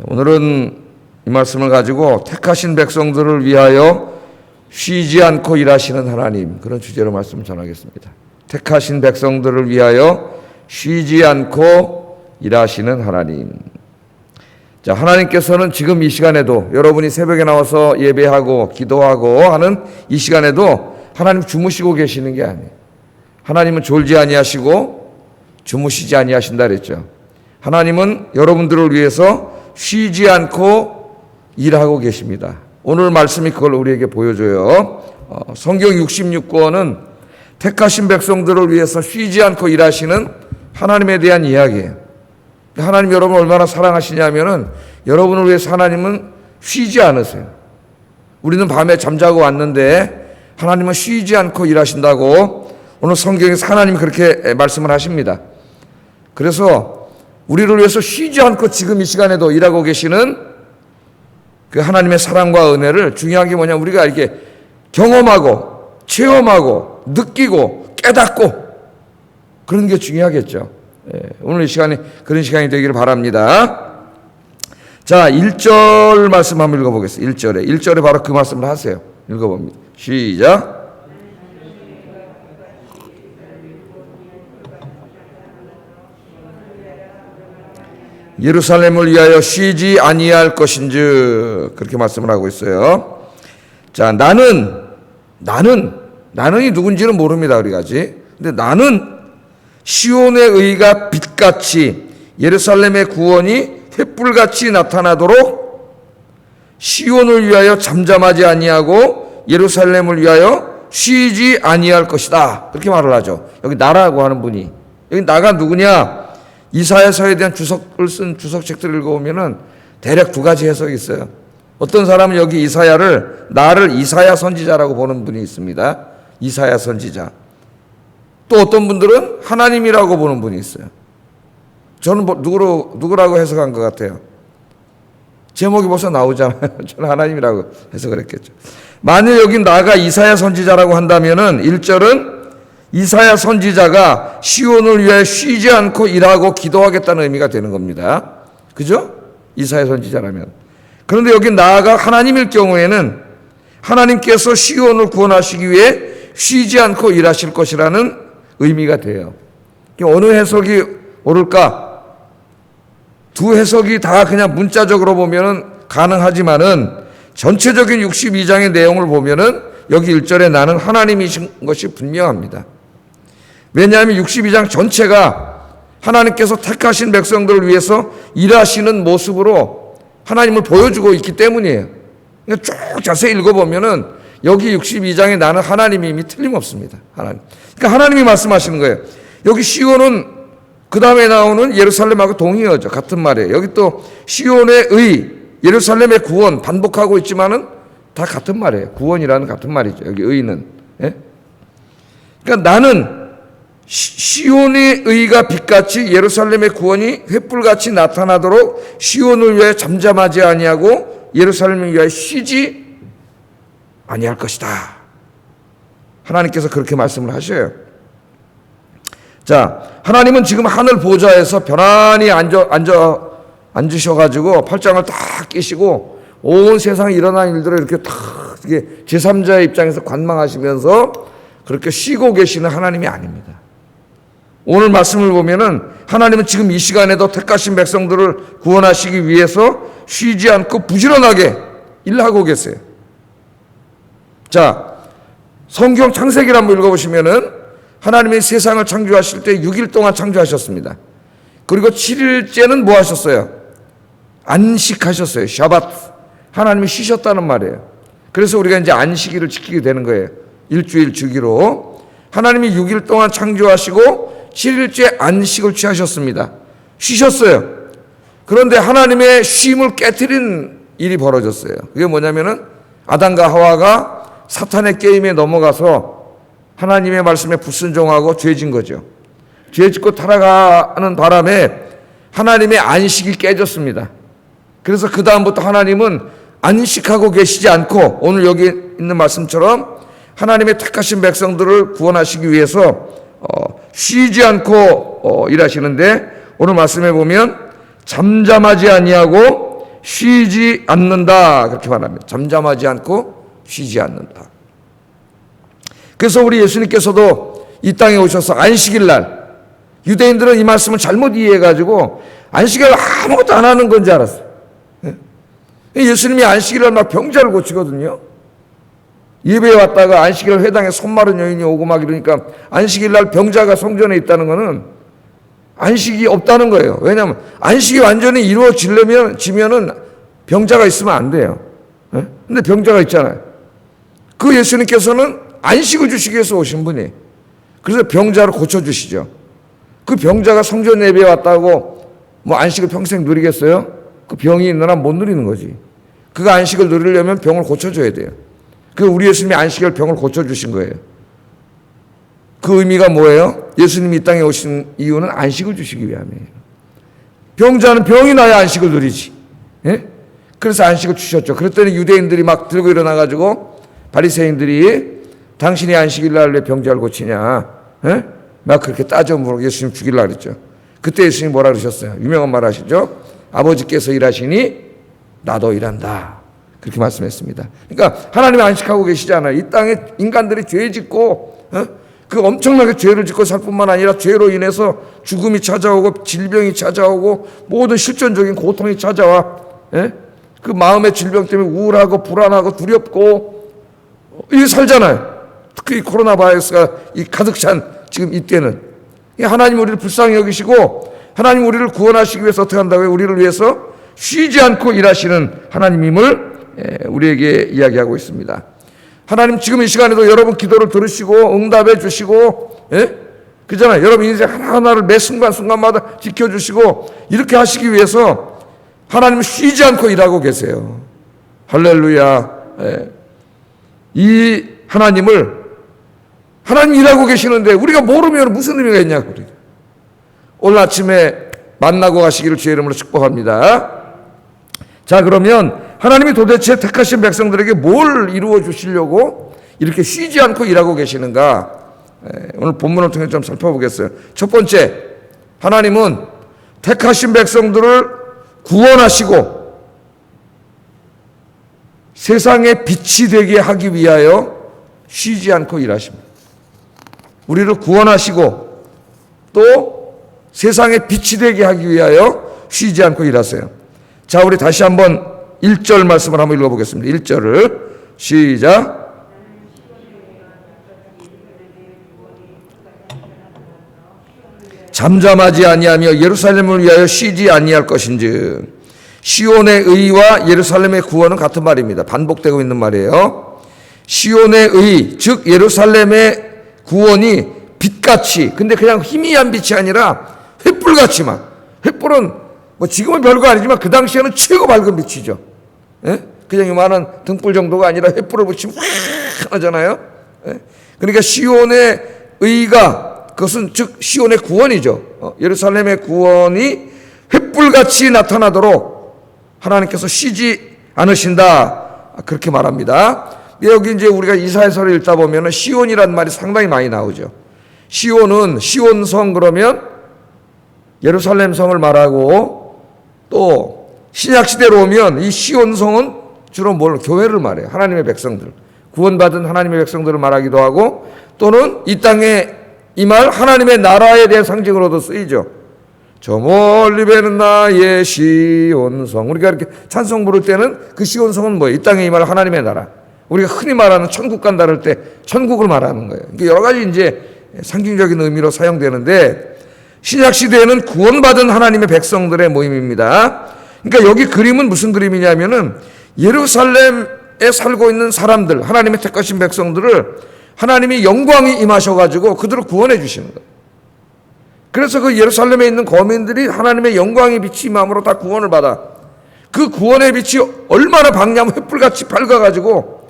오늘은 이 말씀을 가지고 택하신 백성들을 위하여 쉬지 않고 일하시는 하나님, 그런 주제로 말씀을 전하겠습니다. 택하신 백성들을 위하여 쉬지 않고 일하시는 하나님. 자, 하나님께서는 지금 이 시간에도 여러분이 새벽에 나와서 예배하고 기도하고 하는 이 시간에도 하나님 주무시고 계시는 게 아니에요. 하나님은 졸지 아니하시고 주무시지 아니하신다 그랬죠. 하나님은 여러분들을 위해서 쉬지 않고 일하고 계십니다. 오늘 말씀이 그걸 우리에게 보여줘요. 성경 66권은 택하신 백성들을 위해서 쉬지 않고 일하시는 하나님에 대한 이야기예요. 하나님 여러분 얼마나 사랑하시냐면은 여러분을 위해서 하나님은 쉬지 않으세요. 우리는 밤에 잠자고 왔는데 하나님은 쉬지 않고 일하신다고 오늘 성경에서 하나님이 그렇게 말씀을 하십니다. 그래서 우리를 위해서 쉬지 않고 지금 이 시간에도 일하고 계시는 그 하나님의 사랑과 은혜를 중요한 게 뭐냐, 우리가 이렇게 경험하고 체험하고 느끼고 깨닫고 그런 게 중요하겠죠. 오늘 이 시간이 그런 시간이 되기를 바랍니다. 자, 1절 말씀 한번 읽어보겠습니다. 1절에 바로 그 말씀을 하세요. 읽어봅니다. 시작. 예루살렘을 위하여 쉬지 아니할 것인즉, 그렇게 말씀을 하고 있어요. 자, 나는이 누군지는 모릅니다, 우리가지. 근데 나는 시온의 의가 빛같이 예루살렘의 구원이 횃불같이 나타나도록 시온을 위하여 잠잠하지 아니하고 예루살렘을 위하여 쉬지 아니할 것이다. 그렇게 말을 하죠. 여기 나라고 하는 분이, 여기 나가 누구냐? 이사야서에 대한 주석을 쓴 주석책들을 읽어보면은 대략 두 가지 해석이 있어요. 어떤 사람은 여기 나를 이사야 선지자라고 보는 분이 있습니다. 이사야 선지자. 또 어떤 분들은 하나님이라고 보는 분이 있어요. 저는 누구라고 해석한 것 같아요? 제목이 벌써 나오잖아요. 저는 하나님이라고 해석을 했겠죠. 만일 여기 나가 이사야 선지자라고 한다면은 1절은 이사야 선지자가 시온을 위해 쉬지 않고 일하고 기도하겠다는 의미가 되는 겁니다. 그죠? 이사야 선지자라면. 그런데 여기 나아가 하나님일 경우에는 하나님께서 시온을 구원하시기 위해 쉬지 않고 일하실 것이라는 의미가 돼요. 어느 해석이 옳을까? 두 해석이 다 그냥 문자적으로 보면은 가능하지만은 전체적인 62장의 내용을 보면은 여기 1절에 나는 하나님이신 것이 분명합니다. 왜냐하면 62장 전체가 하나님께서 택하신 백성들을 위해서 일하시는 모습으로 하나님을 보여주고 있기 때문이에요. 쭉 자세히 읽어보면은 여기 62장에 나는 하나님임이 틀림없습니다. 하나님. 그러니까 하나님이 말씀하시는 거예요. 여기 시온은 그 다음에 나오는 예루살렘하고 동의어죠. 같은 말이에요. 여기 또 시온의 의, 예루살렘의 구원 반복하고 있지만은 다 같은 말이에요. 구원이라는 같은 말이죠. 여기 의는. 예? 그러니까 나는 시온의 의가 빛같이 예루살렘의 구원이 횃불같이 나타나도록 시온을 위해 잠잠하지 아니하고 예루살렘을 위해 쉬지 아니할 것이다. 하나님께서 그렇게 말씀을 하셔요. 자, 하나님은 지금 하늘 보좌에서 편안히 앉으셔가지고 팔짱을 딱 끼시고 온 세상에 일어난 일들을 이렇게 탁 제3자의 입장에서 관망하시면서 그렇게 쉬고 계시는 하나님이 아닙니다. 오늘 말씀을 보면은 하나님은 지금 이 시간에도 택하신 백성들을 구원하시기 위해서 쉬지 않고 부지런하게 일하고 계세요. 자, 성경 창세기를 한번 읽어보시면은 하나님이 세상을 창조하실 때 6일 동안 창조하셨습니다. 그리고 7일째는 뭐 하셨어요? 안식하셨어요. 샤밧. 하나님이 쉬셨다는 말이에요. 그래서 우리가 이제 안식일을 지키게 되는 거예요. 일주일 주기로. 하나님이 6일 동안 창조하시고 7일째 안식을 취하셨습니다. 쉬셨어요. 그런데 하나님의 쉼을 깨트린 일이 벌어졌어요. 그게 뭐냐면은 아담과 하와가 사탄의 게임에 넘어가서 하나님의 말씀에 불순종하고 죄진 거죠. 죄짓고 타락하는 바람에 하나님의 안식이 깨졌습니다. 그래서 그 다음부터 하나님은 안식하고 계시지 않고 오늘 여기 있는 말씀처럼 하나님의 택하신 백성들을 구원하시기 위해서 쉬지 않고 일하시는데 오늘 말씀해 보면 잠잠하지 아니하고 쉬지 않는다. 그렇게 말합니다. 잠잠하지 않고 쉬지 않는다. 그래서 우리 예수님께서도 이 땅에 오셔서 안식일 날, 유대인들은 이 말씀을 잘못 이해해가지고 안식일 날 아무것도 안 하는 건지 알았어요. 예수님이 안식일 날 막 병자를 고치거든요. 예배에 왔다가 안식일 회당에 손 마른 여인이 오고 막 이러니까 안식일 날 병자가 성전에 있다는 거는 안식이 없다는 거예요. 왜냐하면 안식이 완전히 이루어지면은 병자가 있으면 안 돼요. 근데 병자가 있잖아요. 그 예수님께서는 안식을 주시기 위해서 오신 분이, 그래서 병자를 고쳐주시죠. 그 병자가 성전 예배에 왔다고 뭐 안식을 평생 누리겠어요? 그 병이 있는 한 못 누리는 거지. 그가 안식을 누리려면 병을 고쳐줘야 돼요. 그 우리 예수님이 안식일 병을 고쳐주신 거예요. 그 의미가 뭐예요? 예수님이 이 땅에 오신 이유는 안식을 주시기 위함이에요. 병자는 병이 나야 안식을 누리지. 예? 그래서 안식을 주셨죠. 그랬더니 유대인들이 막 들고 일어나가지고 바리새인들이 당신이 안식일 날 왜 병자를 고치냐? 예? 막 그렇게 따져 물어 예수님 죽이려고 그랬죠. 그때 예수님이 뭐라 그러셨어요? 유명한 말 하시죠? 아버지께서 일하시니 나도 일한다. 그렇게 말씀했습니다. 그러니까 하나님이 안식하고 계시잖아요. 이 땅에 인간들이 죄 짓고 그 엄청나게 죄를 짓고 살 뿐만 아니라 죄로 인해서 죽음이 찾아오고 질병이 찾아오고 모든 실존적인 고통이 찾아와. 그 마음의 질병 때문에 우울하고 불안하고 두렵고 이게 살잖아요. 특히 코로나 바이러스가 가득 찬 지금 이때는 하나님 우리를 불쌍히 여기시고 하나님 우리를 구원하시기 위해서 어떻게 한다고요? 우리를 위해서 쉬지 않고 일하시는 하나님임을 우리에게 이야기하고 있습니다. 하나님 지금 이 시간에도 여러분 기도를 들으시고 응답해 주시고, 그잖아요. 여러분 인생 하나하나를 매 순간순간마다 지켜주시고 이렇게 하시기 위해서 하나님은 쉬지 않고 일하고 계세요. 할렐루야. 이 하나님 일하고 계시는데 우리가 모르면 무슨 의미가 있냐고. 오늘 아침에 만나고 가시기를 주의 이름으로 축복합니다. 자, 그러면 하나님이 도대체 택하신 백성들에게 뭘 이루어 주시려고 이렇게 쉬지 않고 일하고 계시는가? 오늘 본문을 통해 좀 살펴보겠어요. 첫 번째, 하나님은 택하신 백성들을 구원하시고 세상에 빛이 되게 하기 위하여 쉬지 않고 일하십니다. 우리를 구원하시고 또 세상에 빛이 되게 하기 위하여 쉬지 않고 일하세요. 자, 우리 다시 한번 1절 말씀을 한번 읽어보겠습니다. 1절을 시작. 잠잠하지 아니하며 예루살렘을 위하여 쉬지 아니할 것인즉. 시온의 의와 예루살렘의 구원은 같은 말입니다. 반복되고 있는 말이에요. 시온의 의, 즉 예루살렘의 구원이 빛같이, 근데 그냥 희미한 빛이 아니라 횃불같이만. 횃불은 뭐 지금은 별거 아니지만 그 당시에는 최고 밝은 빛이죠. 그냥 이만한 등불 정도가 아니라 횃불을 붙이면 확 하잖아요. 그러니까 시온의 의가, 그것은 즉 시온의 구원이죠. 예루살렘의 구원이 횃불같이 나타나도록 하나님께서 쉬지 않으신다. 그렇게 말합니다. 여기 이제 우리가 이사야서를 읽다 보면 시온이라는 말이 상당히 많이 나오죠. 시온은 시온성 그러면 예루살렘 성을 말하고, 또 신약시대로 오면 이 시온성은 주로 뭘? 교회를 말해요. 하나님의 백성들, 구원받은 하나님의 백성들을 말하기도 하고, 또는 이 땅에 임할 하나님의 나라에 대한 상징으로도 쓰이죠. 저 멀리 배는 나의 시온성. 우리가 이렇게 찬송 부를 때는 그 시온성은 뭐예요? 이 땅에 임할 하나님의 나라. 우리가 흔히 말하는 천국 간다 할 때 천국을 말하는 거예요. 여러 가지 이제 상징적인 의미로 사용되는데, 신약 시대에는 구원받은 하나님의 백성들의 모임입니다. 그러니까 여기 그림은 무슨 그림이냐면은 예루살렘에 살고 있는 사람들, 하나님의 택하신 백성들을 하나님이 영광이 임하셔가지고 그들을 구원해 주시는 거예요. 그래서 그 예루살렘에 있는 거민들이 하나님의 영광의 빛이 임함으로 다 구원을 받아. 그 구원의 빛이 얼마나 밝냐면 횃불같이 밝아가지고,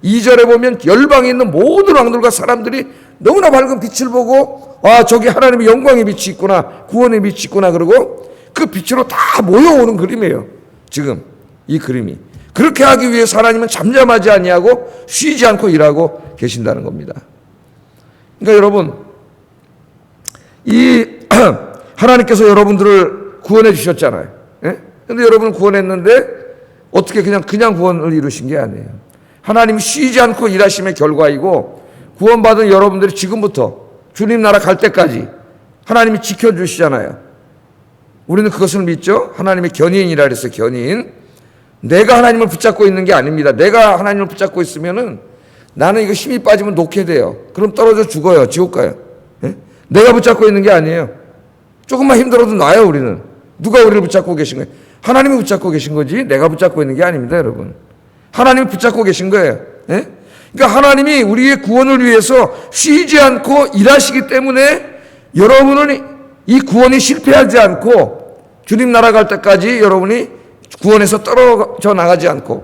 2절에 보면 열방에 있는 모든 왕들과 사람들이 너무나 밝은 빛을 보고, 아, 저기 하나님의 영광의 빛이 있구나, 구원의 빛이 있구나, 그러고 그 빛으로 다 모여오는 그림이에요. 지금 이 그림이. 그렇게 하기 위해서 하나님은 잠잠하지 아니하고 쉬지 않고 일하고 계신다는 겁니다. 그러니까 여러분, 이 하나님께서 여러분들을 구원해 주셨잖아요. 근데 여러분을 구원했는데 어떻게 그냥 구원을 이루신 게 아니에요. 하나님이 쉬지 않고 일하심의 결과이고, 구원받은 여러분들이 지금부터 주님 나라 갈 때까지 하나님이 지켜주시잖아요. 우리는 그것을 믿죠. 하나님의 견인이라 그랬어요. 견인. 내가 하나님을 붙잡고 있는 게 아닙니다. 내가 하나님을 붙잡고 있으면은 나는 이거 힘이 빠지면 녹게 돼요. 그럼 떨어져 죽어요. 지옥 가요. 예? 내가 붙잡고 있는 게 아니에요. 조금만 힘들어도 나요. 우리는. 누가 우리를 붙잡고 계신 거예요? 하나님이 붙잡고 계신 거지 내가 붙잡고 있는 게 아닙니다. 여러분, 하나님이 붙잡고 계신 거예요. 예? 그러니까 하나님이 우리의 구원을 위해서 쉬지 않고 일하시기 때문에 여러분은 이 구원이 실패하지 않고 주님 나라 갈 때까지 여러분이 구원에서 떨어져 나가지 않고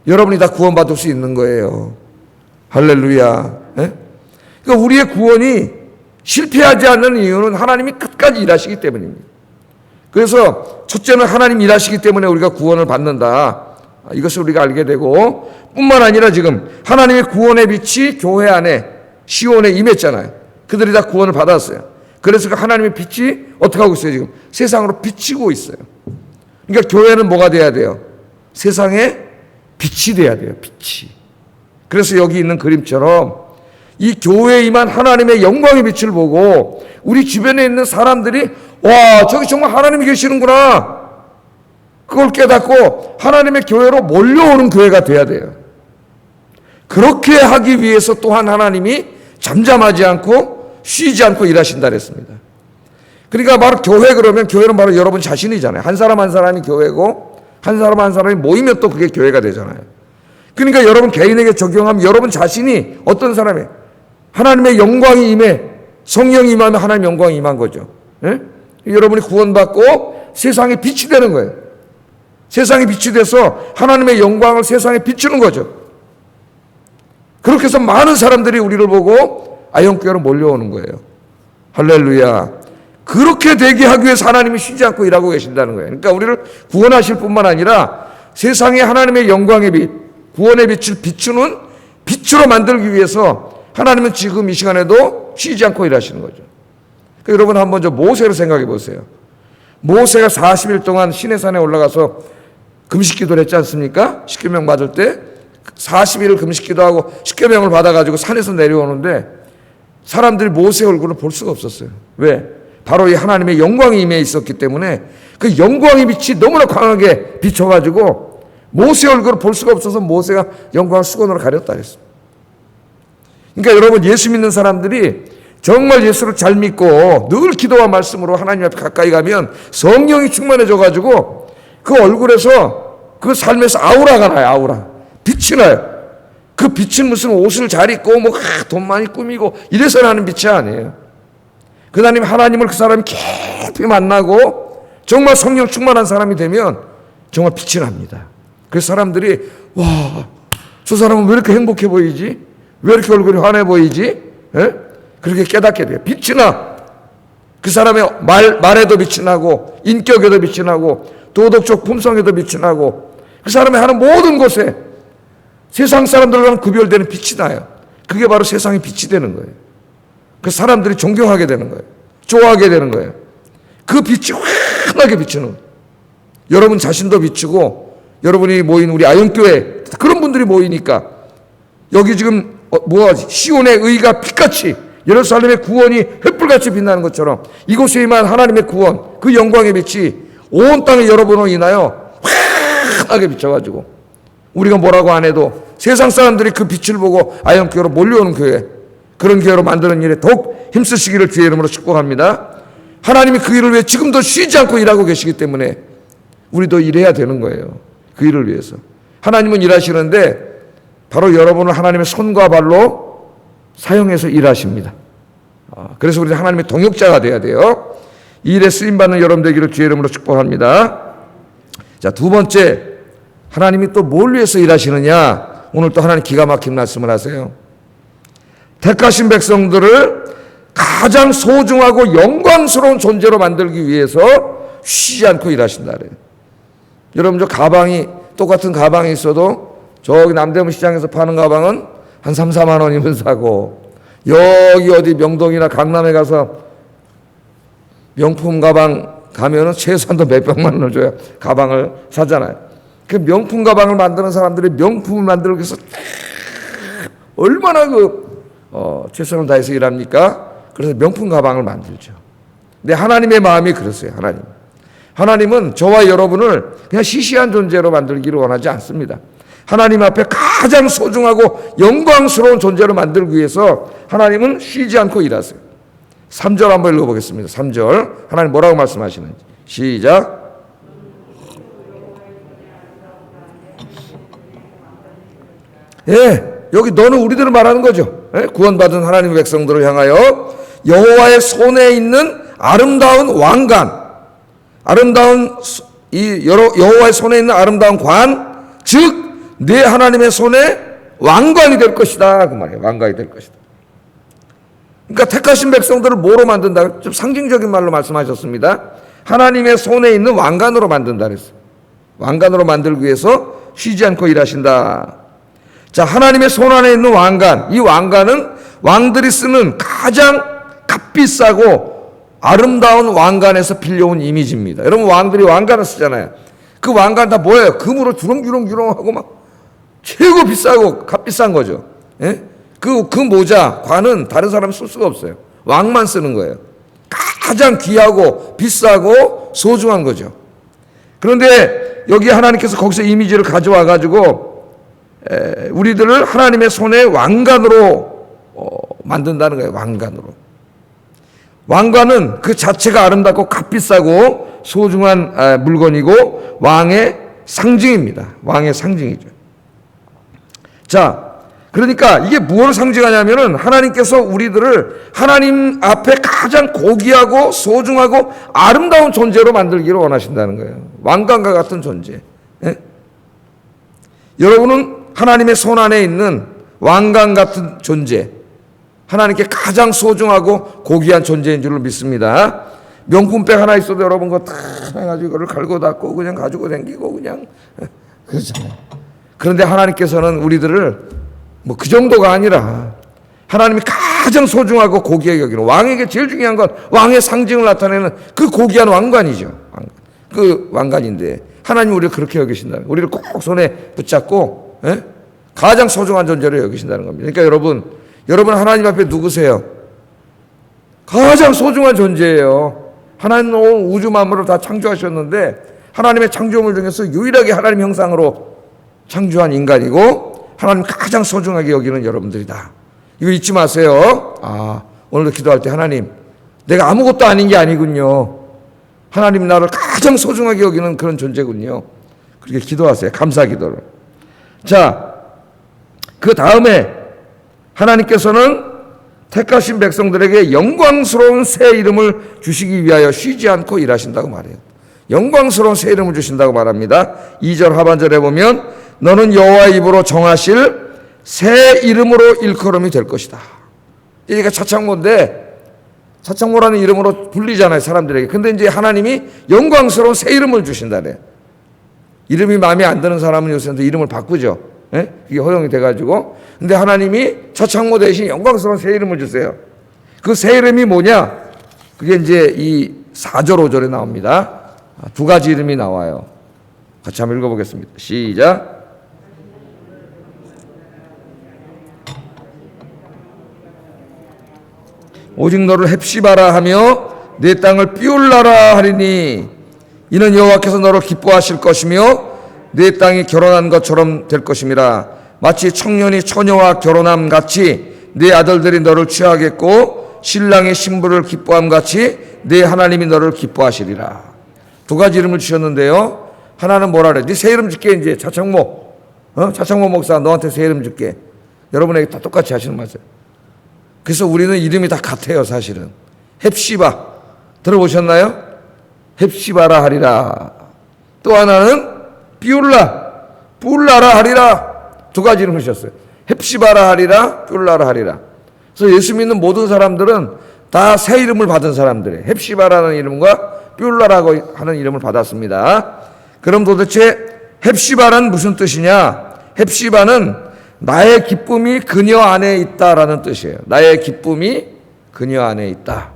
여러분이 다 구원받을 수 있는 거예요. 할렐루야. 예? 그러니까 우리의 구원이 실패하지 않는 이유는 하나님이 끝까지 일하시기 때문입니다. 그래서 첫째는 하나님 일하시기 때문에 우리가 구원을 받는다. 이것을 우리가 알게 되고, 뿐만 아니라 지금 하나님의 구원의 빛이 교회 안에 시온에 임했잖아요. 그들이 다 구원을 받았어요. 그래서 그 하나님의 빛이 어떻게 하고 있어요? 지금 세상으로 비치고 있어요. 그러니까 교회는 뭐가 돼야 돼요? 세상에 빛이 돼야 돼요. 빛이. 그래서 여기 있는 그림처럼 이 교회에 임한 하나님의 영광의 빛을 보고 우리 주변에 있는 사람들이 와, 저기 정말 하나님이 계시는구나, 그걸 깨닫고 하나님의 교회로 몰려오는 교회가 돼야 돼요. 그렇게 하기 위해서 또한 하나님이 잠잠하지 않고 쉬지 않고 일하신다 그랬습니다. 그러니까 바로 교회, 그러면 교회는 바로 여러분 자신이잖아요. 한 사람 한 사람이 교회고 한 사람 한 사람이 모이면 또 그게 교회가 되잖아요. 그러니까 여러분 개인에게 적용하면 여러분 자신이 어떤 사람이에요? 하나님의 영광이 임해, 성령이 임하면 하나님의 영광이 임한 거죠. 예? 여러분이 구원받고 세상에 빛이 되는 거예요. 세상에 빛이 돼서 하나님의 영광을 세상에 비추는 거죠. 그렇게 해서 많은 사람들이 우리를 보고 아영교회로 몰려오는 거예요. 할렐루야. 그렇게 되게 하기 위해서 하나님이 쉬지 않고 일하고 계신다는 거예요. 그러니까 우리를 구원하실 뿐만 아니라 세상에 하나님의 영광의 빛, 구원의 빛을 비추는 빛으로 만들기 위해서 하나님은 지금 이 시간에도 쉬지 않고 일하시는 거죠. 그러니까 여러분 한번 저 모세를 생각해 보세요. 모세가 40일 동안 시내산에 올라가서 금식기도를 했지 않습니까? 십계명 받을 때 40일을 금식기도하고 십계명을 받아가지고 산에서 내려오는데 사람들이 모세 얼굴을 볼 수가 없었어요. 왜? 바로 이 하나님의 영광이 임해 있었기 때문에 그 영광의 빛이 너무나 강하게 비춰가지고 모세 얼굴을 볼 수가 없어서 모세가 영광을 수건으로 가렸다 했습니다. 그러니까 여러분, 예수 믿는 사람들이 정말 예수를 잘 믿고 늘 기도와 말씀으로 하나님 앞에 가까이 가면 성령이 충만해져가지고 그 얼굴에서 그 삶에서 아우라가 나요. 아우라. 빛이 나요. 그 빛은 무슨 옷을 잘 입고 뭐 돈 많이 꾸미고 이래서 나는 빛이 아니에요. 그 하나님을 그 사람이 깊이 만나고 정말 성령 충만한 사람이 되면 정말 빛이 납니다. 그래서 사람들이 와, 저 사람은 왜 이렇게 행복해 보이지? 왜 이렇게 얼굴이 환해 보이지? 에? 그렇게 깨닫게 돼요. 빛이 나. 그 사람의 말에도 빛이 나고 인격에도 빛이 나고 도덕적 품성에도 빛이 나고 그 사람이 하는 모든 곳에 세상 사람들과는 구별되는 빛이 나요. 그게 바로 세상의 빛이 되는 거예요. 그 사람들이 존경하게 되는 거예요. 좋아하게 되는 거예요. 그 빛이 환하게 비추는 거예요. 여러분 자신도 비추고 여러분이 모인 우리 아영교회 그런 분들이 모이니까 여기 지금 뭐하지? 시온의 의가 빛같이 예루살렘의 구원이 횃불같이 빛나는 것처럼 이곳에 임한 하나님의 구원, 그 영광의 빛이 온 땅에 여러분으로 인하여 환하게 비춰가지고 우리가 뭐라고 안 해도 세상 사람들이 그 빛을 보고 아영교회로 몰려오는 교회, 그런 교회로 만드는 일에 더욱 힘쓰시기를 주의 이름으로 축복합니다. 하나님이 그 일을 위해 지금도 쉬지 않고 일하고 계시기 때문에 우리도 일해야 되는 거예요. 그 일을 위해서. 하나님은 일하시는데 바로 여러분을 하나님의 손과 발로 사용해서 일하십니다. 그래서 우리 하나님의 동역자가 돼야 돼요. 이 일에 쓰임받는 여러분 되기를 주의 이름으로 축복합니다. 자, 두 번째, 하나님이 또 뭘 위해서 일하시느냐? 오늘 또 하나님 기가 막힌 말씀을 하세요. 택하신 백성들을 가장 소중하고 영광스러운 존재로 만들기 위해서 쉬지 않고 일하신다 그래요. 여러분, 저 가방이 똑같은 가방이 있어도 저기 남대문 시장에서 파는 가방은 한 3, 4만 원이면 사고 여기 어디 명동이나 강남에 가서 명품 가방 가면은 최소한도 몇백만 원을 줘야 가방을 사잖아요. 그 명품 가방을 만드는 사람들이 명품을 만들기 위해서 얼마나 최선을 다해서 일합니까? 그래서 명품 가방을 만들죠. 근데 하나님의 마음이 그러세요. 하나님은 저와 여러분을 그냥 시시한 존재로 만들기를 원하지 않습니다. 하나님 앞에 가장 소중하고 영광스러운 존재로 만들기 위해서 하나님은 쉬지 않고 일하세요. 3절 한번 읽어보겠습니다. 3절 하나님 뭐라고 말씀하시는지 시작. 여기 너는 우리들을 말하는 거죠. 구원받은 하나님의 백성들을 향하여 여호와의 손에 있는 아름다운 왕관, 여호와의 손에 있는 아름다운 관, 즉 내 하나님의 손에 왕관이 될 것이다. 그 말이에요. 왕관이 될 것이다. 그러니까 택하신 백성들을 뭐로 만든다? 좀 상징적인 말로 말씀하셨습니다. 하나님의 손에 있는 왕관으로 만든다 그랬어요. 왕관으로 만들기 위해서 쉬지 않고 일하신다. 자, 하나님의 손 안에 있는 왕관. 이 왕관은 왕들이 쓰는 가장 값비싸고 아름다운 왕관에서 빌려온 이미지입니다. 여러분 왕들이 왕관을 쓰잖아요. 그 왕관 다 뭐예요? 금으로 주렁주렁하고 막 최고 비싸고 값비싼 거죠. 그 모자, 관은 다른 사람이 쓸 수가 없어요. 왕만 쓰는 거예요. 가장 귀하고 비싸고 소중한 거죠. 그런데 여기 하나님께서 거기서 이미지를 가져와 가지고 우리들을 하나님의 손에 왕관으로 만든다는 거예요. 왕관은 그 자체가 아름답고 값비싸고 소중한 물건이고 왕의 상징입니다. 왕의 상징이죠. 자, 그러니까 이게 무엇을 상징하냐면은 하나님께서 우리들을 하나님 앞에 가장 고귀하고 소중하고 아름다운 존재로 만들기를 원하신다는 거예요. 왕관과 같은 존재. 여러분은 하나님의 손 안에 있는 왕관 같은 존재, 하나님께 가장 소중하고 고귀한 존재인 줄로 믿습니다. 명품백 하나 있어도 여러분 그거 다 해가지고 이거를 갈고 닦고 그냥 가지고 다니고 그냥 그렇잖아요. 그런데 하나님께서는 우리들을 뭐 그 정도가 아니라 하나님이 가장 소중하고 고귀하게 여기는 왕에게 제일 중요한 건 왕의 상징을 나타내는 그 고귀한 왕관이죠. 그 왕관인데 하나님이 우리를 그렇게 여기신다는 거예요. 우리를 꼭 손에 붙잡고 가장 소중한 존재로 여기신다는 겁니다. 그러니까 여러분 하나님 앞에 누구세요? 가장 소중한 존재예요. 하나님은 온 우주 만물을 다 창조하셨는데 하나님의 창조물 중에서 유일하게 하나님 형상으로 창조한 인간이고 하나님 가장 소중하게 여기는 여러분들이다. 이거 잊지 마세요. 오늘도 기도할 때 하나님 내가 아무것도 아닌 게 아니군요. 하나님 나를 가장 소중하게 여기는 그런 존재군요. 그렇게 기도하세요. 감사 기도를. 자, 그 다음에 하나님께서는 택하신 백성들에게 영광스러운 새 이름을 주시기 위하여 쉬지 않고 일하신다고 말해요. 영광스러운 새 이름을 주신다고 말합니다. 2절 하반절에 보면 너는 여호와의 입으로 정하실 새 이름으로 일컬음이 될 것이다. 그러니까 차창모인데 차창모라는 이름으로 불리잖아요, 사람들에게. 근데 이제 하나님이 영광스러운 새 이름을 주신다네. 이름이 마음에 안 드는 사람은 요새 이름을 바꾸죠. 그게 허용이 돼가지고. 근데 하나님이 차창모 대신 영광스러운 새 이름을 주세요. 그 새 이름이 뭐냐? 그게 이제 이 4절, 5절에 나옵니다. 두 가지 이름이 나와요. 같이 한번 읽어보겠습니다. 시작. 오직 너를 헵시바라 하며 내 땅을 비올라라 하리니 이는 여호와께서 너를 기뻐하실 것이며 내 땅이 결혼한 것처럼 될 것임이라. 마치 청년이 처녀와 결혼함 같이 내 아들들이 너를 취하겠고 신랑의 신부를 기뻐함 같이 내 하나님이 너를 기뻐하시리라. 두 가지 이름을 주셨는데요. 하나는 뭐라 그래? 네 새 이름 줄게. 이제 차창모 목사 너한테 새 이름 줄게. 여러분에게 다 똑같이 하시는 말씀. 그래서 우리는 이름이 다 같아요, 사실은. 헵시바 들어보셨나요? 헵시바라 하리라. 또 하나는 뿔라라 하리라. 두 가지 이름을 주셨어요. 헵시바라 하리라, 뿔라라 하리라. 그래서 예수 믿는 모든 사람들은 다 새 이름을 받은 사람들이에요. 헵시바라는 이름과 뿔라라고 하는 이름을 받았습니다. 그럼 도대체 헵시바는 무슨 뜻이냐? 헵시바는 나의 기쁨이 그녀 안에 있다라는 뜻이에요. 나의 기쁨이 그녀 안에 있다.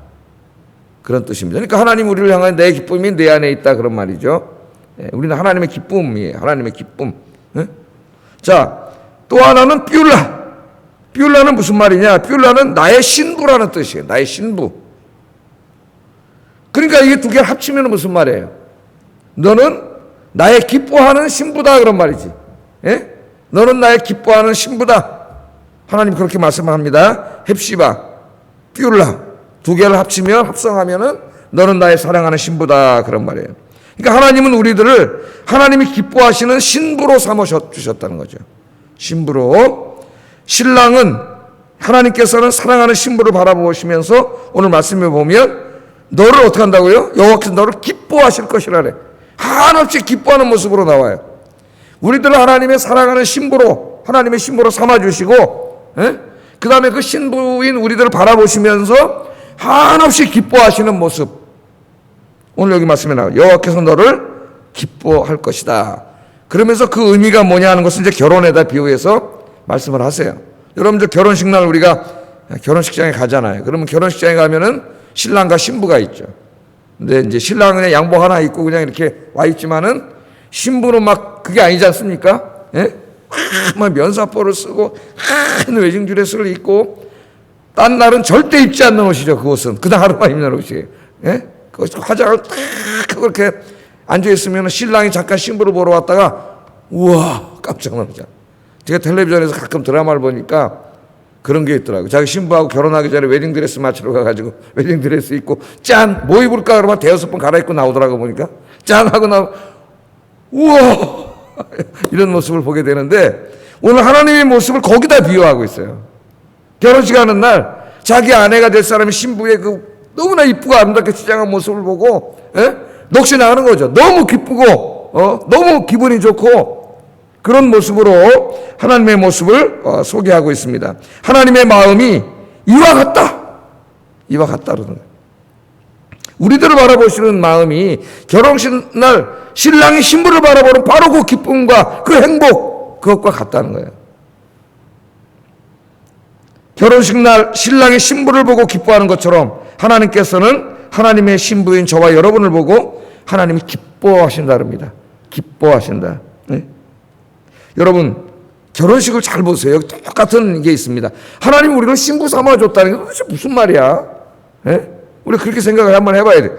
그런 뜻입니다. 그러니까 하나님 우리를 향한 내 기쁨이 내 안에 있다 그런 말이죠. 예, 우리는 하나님의 기쁨이에요. 하나님의 기쁨. 예? 자, 또 하나는 뷸라. 뷸라는 무슨 말이냐? 뷸라는 나의 신부라는 뜻이에요. 나의 신부. 그러니까 이게 두 개를 합치면 무슨 말이에요? 너는 나의 기뻐하는 신부다 그런 말이지. 예? 너는 나의 기뻐하는 신부다. 하나님 그렇게 말씀합니다. 헵시바, 뷸라 두 개를 합치면 합성하면은 너는 나의 사랑하는 신부다 그런 말이에요. 그러니까 하나님은 우리들을 하나님이 기뻐하시는 신부로 삼아 주셨다는 거죠. 신부로. 신랑은 하나님께서는 사랑하는 신부를 바라보시면서 오늘 말씀에 보면 너를 어떻게 한다고요? 여호와께서 너를 기뻐하실 것이라래. 한없이 기뻐하는 모습으로 나와요. 우리들을 하나님의 사랑하는 신부로, 하나님의 신부로 삼아주시고, 그 다음에 그 신부인 우리들을 바라보시면서 한없이 기뻐하시는 모습. 오늘 여기 말씀에 나와요. 여호와께서 너를 기뻐할 것이다. 그러면서 그 의미가 뭐냐 하는 것을 이제 결혼에다 비유해서 말씀을 하세요. 여러분, 저 결혼식 날 우리가 결혼식장에 가잖아요. 그러면 결혼식장에 가면은 신랑과 신부가 있죠. 근데 이제 신랑은 그냥 양복 하나 입고 그냥 이렇게 와 있지만은 신부는 막 그게 아니지 않습니까? 예? 막 면사포를 쓰고 큰 웨딩 드레스를 입고 딴 날은 절대 입지 않는 옷이죠. 그 옷은 그날 하루만 입는 옷이에요. 예? 그 화장을 딱 그렇게 앉아 있으면 신랑이 잠깐 신부를 보러 왔다가 우와 깜짝 놀라죠. 제가 텔레비전에서 가끔 드라마를 보니까 그런 게 있더라고요. 자기 신부하고 결혼하기 전에 웨딩드레스 맞추러 가가지고 웨딩드레스 입고 짠! 뭐 입을까? 그러면 대여섯 번 갈아입고 나오더라고 보니까 짠! 하고 우와! 이런 모습을 보게 되는데 오늘 하나님의 모습을 거기다 비유하고 있어요. 결혼식 하는 날 자기 아내가 될 사람이 신부의 그 너무나 이쁘고 아름답게 치장한 모습을 보고 넋이 나가는 거죠. 너무 기쁘고 너무 기분이 좋고 그런 모습으로 하나님의 모습을 소개하고 있습니다. 하나님의 마음이 이와 같다. 이와 같다는 거예요. 우리들을 바라보시는 마음이 결혼식 날 신랑이 신부를 바라보는 바로 그 기쁨과 그 행복 그것과 같다는 거예요. 결혼식 날 신랑이 신부를 보고 기뻐하는 것처럼 하나님께서는 하나님의 신부인 저와 여러분을 보고 하나님이 기뻐하신다랍니다. 기뻐하신다. 네? 여러분 결혼식을 잘 보세요. 똑같은 게 있습니다. 하나님 우리를 신부 삼아줬다는 게 도대체 무슨 말이야? 네? 우리 그렇게 생각을 한번 해봐야 돼.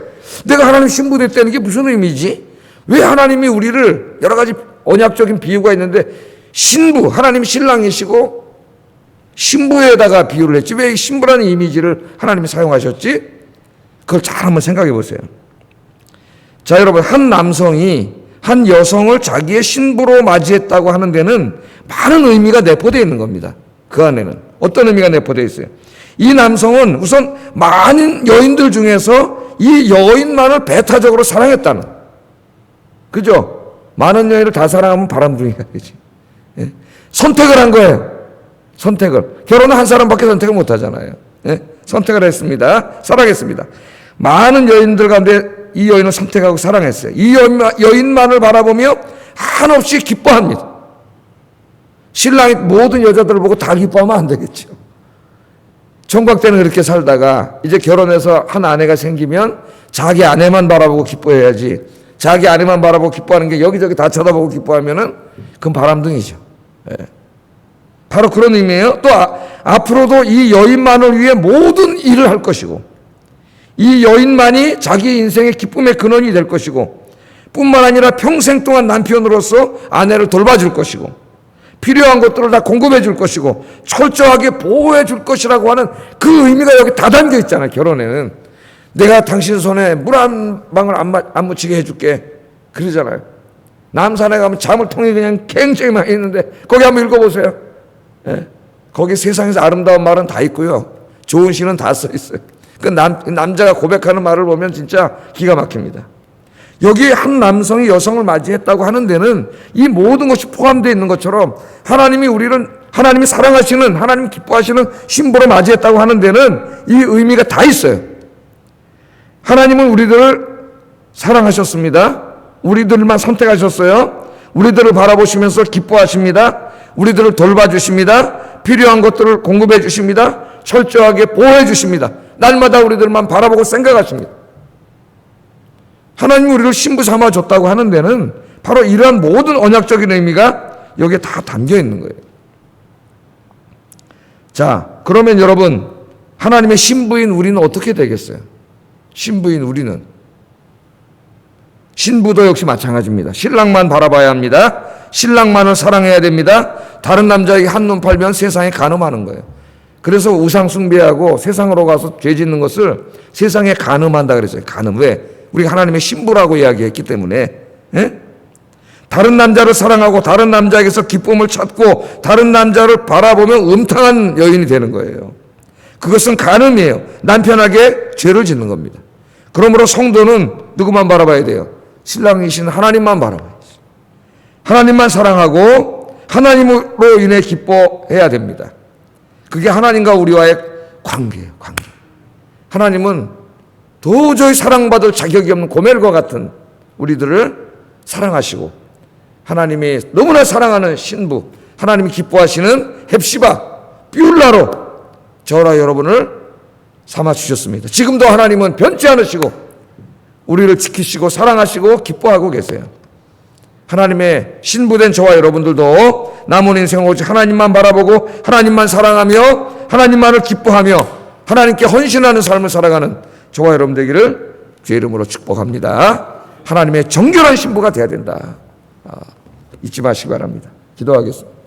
내가 하나님 신부 됐다는 게 무슨 의미지? 왜 하나님이 우리를 여러 가지 언약적인 비유가 있는데 신부, 하나님 신랑이시고 신부에다가 비유를 했지 왜 신부라는 이미지를 하나님이 사용하셨지? 그걸 잘 한번 생각해 보세요. 자 여러분 한 남성이 한 여성을 자기의 신부로 맞이했다고 하는 데는 많은 의미가 내포되어 있는 겁니다. 그 안에는 어떤 의미가 내포되어 있어요? 이 남성은 우선 많은 여인들 중에서 이 여인만을 배타적으로 사랑했다는 그죠? 많은 여인을 다 사랑하면 바람둥이가 되지. 예? 선택을 한 거예요. 선택을. 결혼은 한 사람밖에 선택을 못 하잖아요. 예? 선택을 했습니다. 사랑했습니다. 많은 여인들 가운데 이 여인을 선택하고 사랑했어요. 이 여인만을 바라보며 한없이 기뻐합니다. 신랑이 모든 여자들을 보고 다 기뻐하면 안 되겠죠. 총각 때는 그렇게 살다가 이제 결혼해서 한 아내가 생기면 자기 아내만 바라보고 기뻐해야지 자기 아내만 바라보고 기뻐하는 게 여기저기 다 쳐다보고 기뻐하면은 그건 바람둥이죠. 예. 바로 그런 의미예요. 또 앞으로도 이 여인만을 위해 모든 일을 할 것이고 이 여인만이 자기 인생의 기쁨의 근원이 될 것이고 뿐만 아니라 평생 동안 남편으로서 아내를 돌봐줄 것이고 필요한 것들을 다 공급해 줄 것이고 철저하게 보호해 줄 것이라고 하는 그 의미가 여기 다 담겨 있잖아요. 결혼에는 내가 당신 손에 물 한 방울 안 묻히게 해줄게 그러잖아요. 남산에 가면 자물통이 그냥 굉장히 많이 있는데 거기 한번 읽어보세요. 예? 거기 세상에서 아름다운 말은 다 있고요. 좋은 시는 다 써 있어요. 그 남자가 고백하는 말을 보면 진짜 기가 막힙니다. 여기 한 남성이 여성을 맞이했다고 하는 데는 이 모든 것이 포함되어 있는 것처럼 하나님이 우리를 하나님이 사랑하시는 하나님이 기뻐하시는 신부로 맞이했다고 하는 데는 이 의미가 다 있어요. 하나님은 우리들을 사랑하셨습니다. 우리들만 선택하셨어요. 우리들을 바라보시면서 기뻐하십니다. 우리들을 돌봐주십니다. 필요한 것들을 공급해 주십니다. 철저하게 보호해 주십니다. 날마다 우리들만 바라보고 생각하십니다. 하나님이 우리를 신부 삼아줬다고 하는 데는 바로 이러한 모든 언약적인 의미가 여기에 다 담겨 있는 거예요. 자, 그러면 여러분, 하나님의 신부인 우리는 어떻게 되겠어요? 신부인 우리는. 신부도 역시 마찬가지입니다. 신랑만 바라봐야 합니다. 신랑만을 사랑해야 됩니다. 다른 남자에게 한눈 팔면 세상에 간음하는 거예요. 그래서 우상 숭배하고 세상으로 가서 죄 짓는 것을 세상에 간음한다 그랬어요. 간음. 왜? 우리가 하나님의 신부라고 이야기했기 때문에. 예? 다른 남자를 사랑하고 다른 남자에게서 기쁨을 찾고 다른 남자를 바라보면 음탕한 여인이 되는 거예요. 그것은 간음이에요. 남편에게 죄를 짓는 겁니다. 그러므로 성도는 누구만 바라봐야 돼요? 신랑이신 하나님만 바라봐야지. 하나님만 사랑하고 하나님으로 인해 기뻐해야 됩니다. 그게 하나님과 우리와의 관계예요. 관계. 하나님은 도저히 사랑받을 자격이 없는 고멜과 같은 우리들을 사랑하시고 하나님이 너무나 사랑하는 신부, 하나님이 기뻐하시는 헵시바, 뷸라로 저와 여러분을 삼아주셨습니다. 지금도 하나님은 변치 않으시고 우리를 지키시고 사랑하시고 기뻐하고 계세요. 하나님의 신부된 저와 여러분들도 남은 인생 오직 하나님만 바라보고 하나님만 사랑하며 하나님만을 기뻐하며 하나님께 헌신하는 삶을 살아가는 저와 여러분 되기를 주의 이름으로 축복합니다. 하나님의 정결한 신부가 되어야 된다. 잊지 마시기 바랍니다. 기도하겠습니다.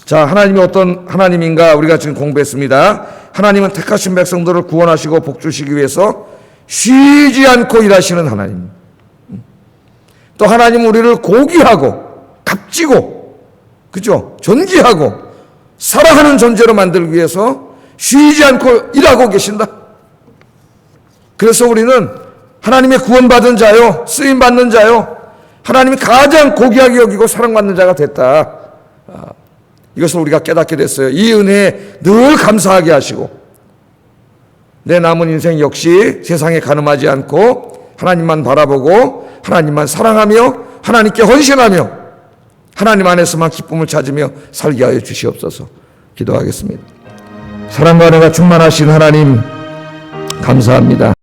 자, 하나님이 어떤 하나님인가 우리가 지금 공부했습니다. 하나님은 택하신 백성들을 구원하시고 복주시기 위해서 쉬지 않고 일하시는 하나님. 또 하나님은 우리를 고귀하고 값지고 그죠? 존귀하고 사랑하는 존재로 만들기 위해서 쉬지 않고 일하고 계신다. 그래서 우리는 하나님의 구원받은 자요, 쓰임받는 자요, 하나님이 가장 고귀하게 여기고 사랑받는 자가 됐다. 이것을 우리가 깨닫게 됐어요. 이 은혜에 늘 감사하게 하시고 내 남은 인생 역시 세상에 간음하지 않고 하나님만 바라보고 하나님만 사랑하며 하나님께 헌신하며 하나님 안에서만 기쁨을 찾으며 살게 하여 주시옵소서. 기도하겠습니다. 사랑과 은혜가 충만하신 하나님 감사합니다.